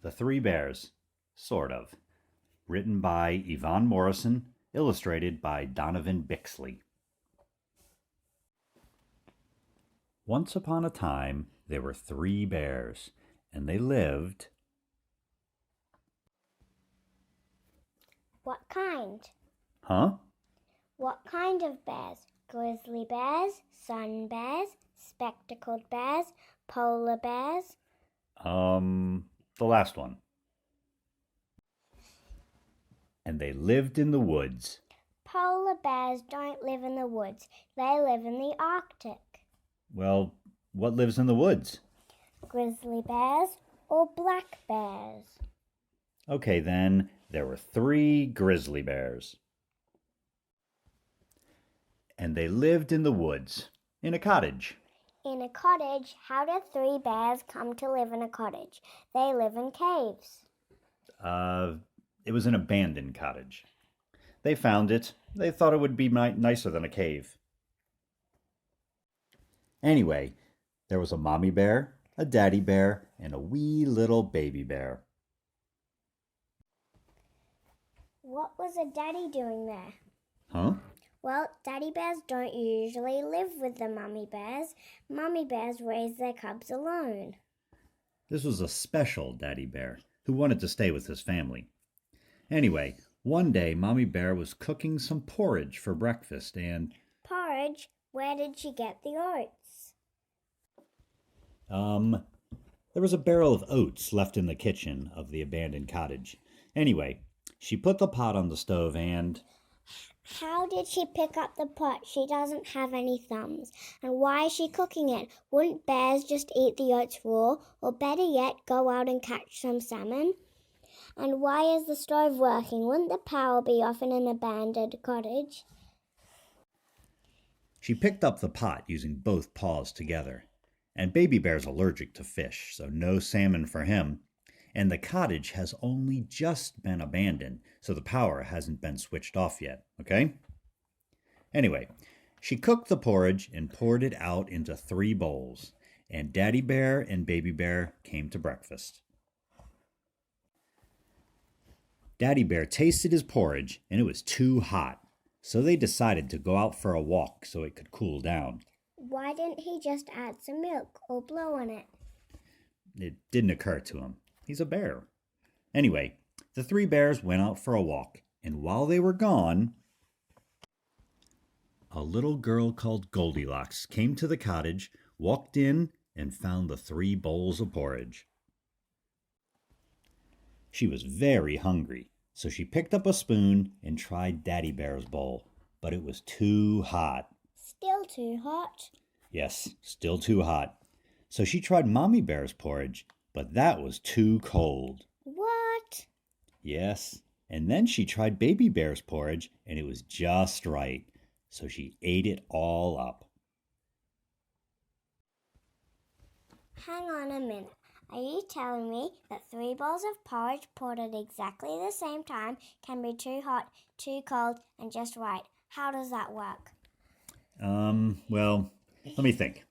The Three Bears, sort of. Written by Yvonne Morrison, illustrated by Donovan Bixley. Once upon a time, there were three bears, and they lived... What kind? Huh? What kind of bears? Grizzly bears, sun bears, spectacled bears, polar bears? The last one. And they lived in the woods. Polar bears don't live in the woods. They live in the Arctic. Well, what lives in the woods? Grizzly bears or black bears? Okay, then, there were three grizzly bears. And they lived in the woods, in a cottage. In a cottage? How did three bears come to live in a cottage? They live in caves. It was an abandoned cottage. They found it. They thought it would be nicer than a cave. Anyway, there was a mommy bear, a daddy bear, and a wee little baby bear. What was a daddy doing there? Huh? Well, daddy bears don't usually live with the mummy bears. Mummy bears raise their cubs alone. This was a special daddy bear who wanted to stay with his family. Anyway, one day Mommy Bear was cooking some porridge for breakfast and... Porridge? Where did she get the oats? There was a barrel of oats left in the kitchen of the abandoned cottage. Anyway, she put the pot on the stove and... How did she pick up the pot? She doesn't have any thumbs. And why is she cooking it? Wouldn't bears just eat the oats raw? Or better yet, go out and catch some salmon? And why is the stove working? Wouldn't the power be off in an abandoned cottage? She picked up the pot using both paws together. And Baby Bear's allergic to fish, so no salmon for him. And the cottage has only just been abandoned, so the power hasn't been switched off yet, okay? Anyway, she cooked the porridge and poured it out into 3 bowls, and Daddy Bear and Baby Bear came to breakfast. Daddy Bear tasted his porridge, and it was too hot, so they decided to go out for a walk so it could cool down. Why didn't he just add some milk or blow on it? It didn't occur to him. He's a bear. Anyway, the 3 bears went out for a walk, and while they were gone, a little girl called Goldilocks came to the cottage, walked in, and found the 3 bowls of porridge. She was very hungry, so she picked up a spoon and tried Daddy Bear's bowl, but it was too hot. Still too hot? Yes, still too hot. So she tried Mommy Bear's porridge, but that was too cold. What? Yes, and then she tried Baby Bear's porridge, and it was just right, so she ate it all up. Hang on a minute. Are you telling me that 3 bowls of porridge poured at exactly the same time can be too hot, too cold, and just right? How does that work? Well, let me think.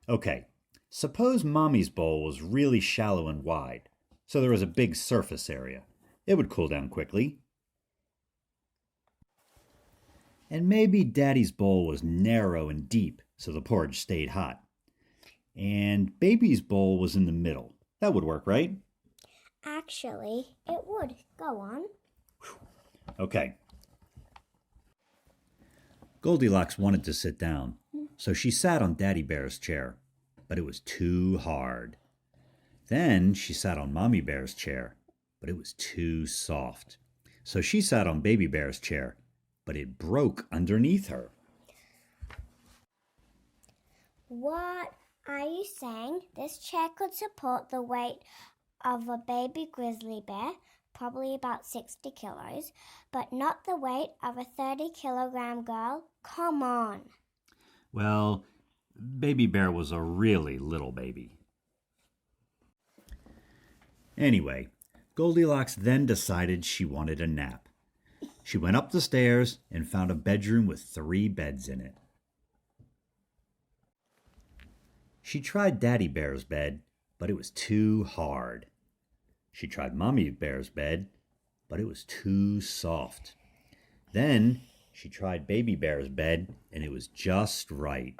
Okay, suppose Mommy's bowl was really shallow and wide, so there was a big surface area. It would cool down quickly. And maybe Daddy's bowl was narrow and deep, so the porridge stayed hot. And Baby's bowl was in the middle. That would work, right? Actually, it would. Go on. Okay. Goldilocks wanted to sit down, so she sat on Daddy Bear's chair, but it was too hard. Then she sat on Mommy Bear's chair, but it was too soft. So she sat on Baby Bear's chair, but it broke underneath her. What are you saying? This chair could support the weight of a baby grizzly bear, probably about 60 kilos, but not the weight of a 30-kilogram girl? Come on. Well, Baby Bear was a really little baby. Anyway, Goldilocks then decided she wanted a nap. She went up the stairs and found a bedroom with 3 beds in it. She tried Daddy Bear's bed, but it was too hard. She tried Mommy Bear's bed, but it was too soft. Then she tried Baby Bear's bed, and it was just right.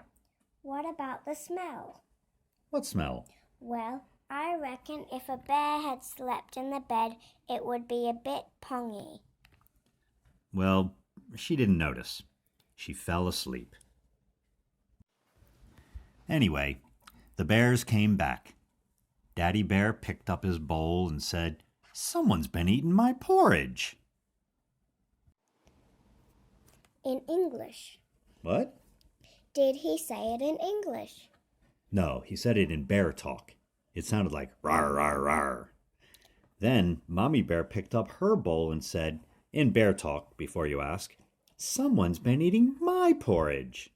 What about the smell? What smell? Well, I reckon if a bear had slept in the bed, it would be a bit pongy. Well, she didn't notice. She fell asleep. Anyway, the bears came back. Daddy Bear picked up his bowl and said, "Someone's been eating my porridge." In English. What? Did he say it in English? No, he said it in bear talk. It sounded like rar, rar, rar. Then Mommy Bear picked up her bowl and said, in bear talk, before you ask, "Someone's been eating my porridge."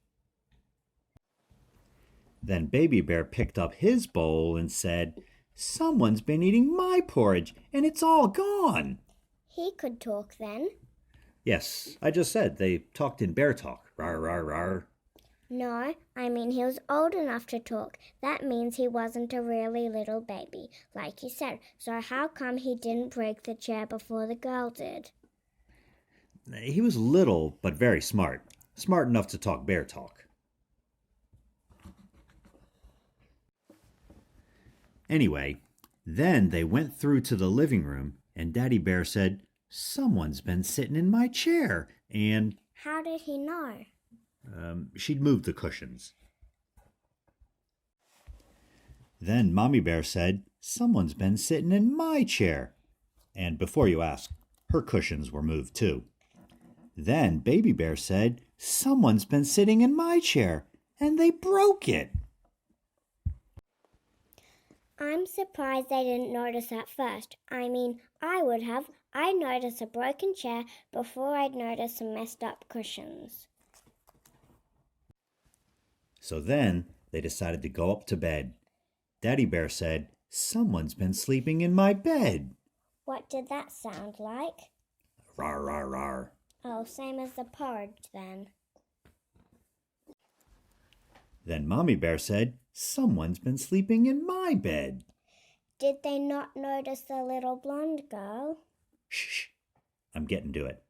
Then Baby Bear picked up his bowl and said, "Someone's been eating my porridge, and it's all gone." He could talk then. Yes, I just said they talked in bear talk. Rar, rar, rar. No, I mean he was old enough to talk. That means he wasn't a really little baby, like you said. So how come he didn't break the chair before the girl did? He was little, but very smart. Smart enough to talk bear talk. Anyway, then they went through to the living room, and Daddy Bear said, "Someone's been sitting in my chair," and How did he know? she'd moved the cushions. Then Mommy Bear said, "Someone's been sitting in my chair," and before you ask, her cushions were moved too. Then Baby Bear said, "Someone's been sitting in my chair," and they broke it. I'm surprised they didn't notice at first. I mean, I would have. I'd notice a broken chair before I'd notice some messed up cushions. So then they decided to go up to bed. Daddy Bear said, "Someone's been sleeping in my bed." What did that sound like? Rar, rar, rar. Oh, same as the porridge then. Then Mommy Bear said, "Someone's been sleeping in my bed." Did they not notice the little blonde girl? Shh, I'm getting to it.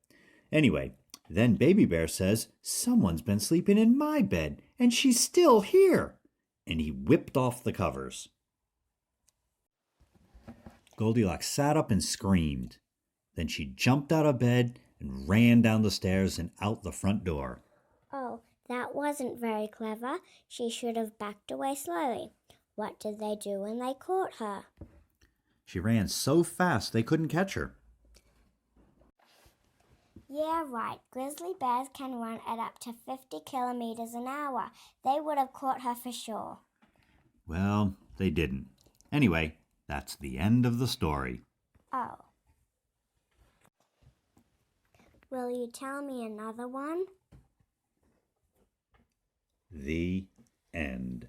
Anyway, then Baby Bear says, "Someone's been sleeping in my bed, and she's still here." And he whipped off the covers. Goldilocks sat up and screamed. Then she jumped out of bed and ran down the stairs and out the front door. Oh, that wasn't very clever. She should have backed away slowly. What did they do when they caught her? She ran so fast they couldn't catch her. Yeah, right. Grizzly bears can run at up to 50 kilometers an hour. They would have caught her for sure. Well, they didn't. Anyway, that's the end of the story. Oh. Will you tell me another one? The end.